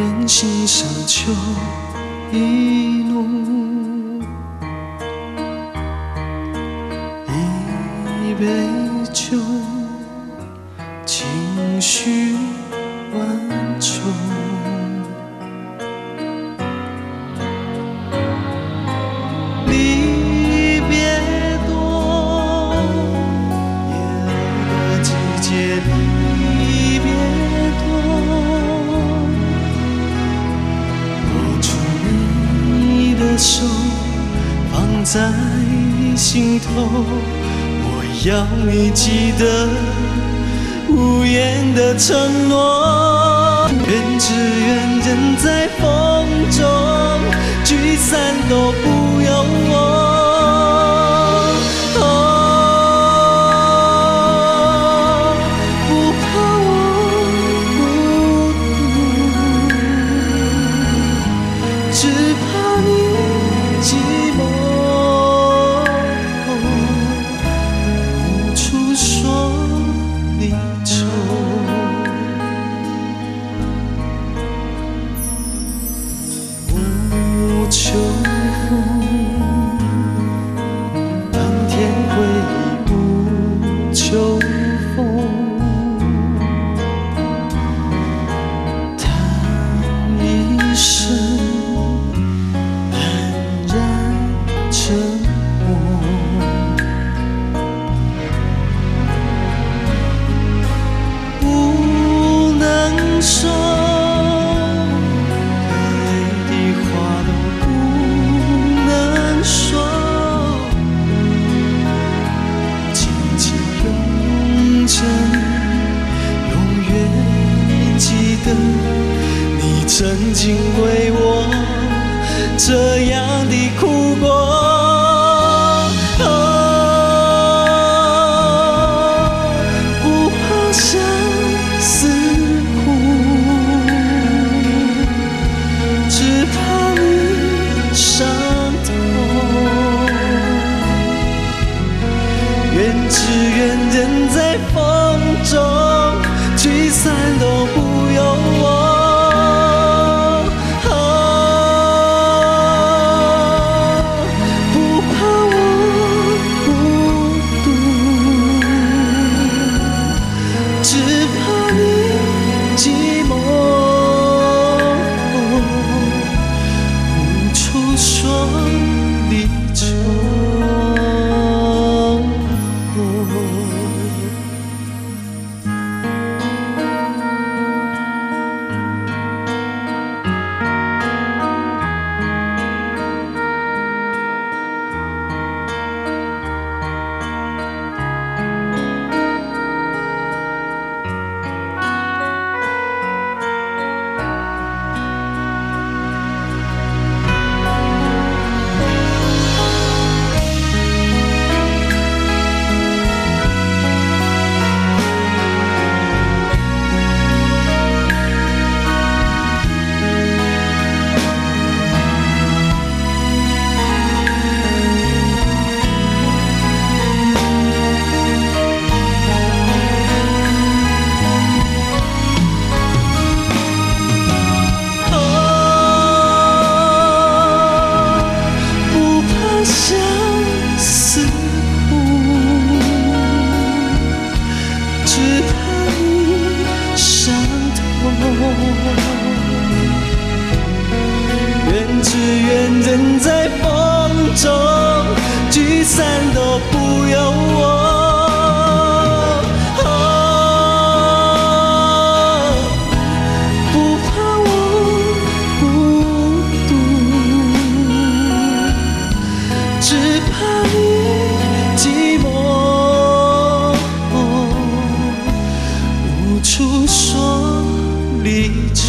愿心上求一路，一杯酒，情绪万种。离别多，夜来的季节离别多，握住你的手，放在心头，我要你记得无言的承诺。愿只愿人在风中，聚散都不由我。不怕我孤独，只怕你寂寞，无处说离愁。无秋风，蓝天回忆无秋风。叹一声，黯然沉默。不能说。永远记得你曾经为我这样的哭过。不怕相思苦，只怕你伤痛。愿只愿人在风中，聚散都不由我。不怕我孤独，只怕你寂寞，无处说离愁。相思苦，只怕你伤痛。愿只愿人在风中，聚散都不由我。不怕我孤独，只怕你寂寞，无处说离愁。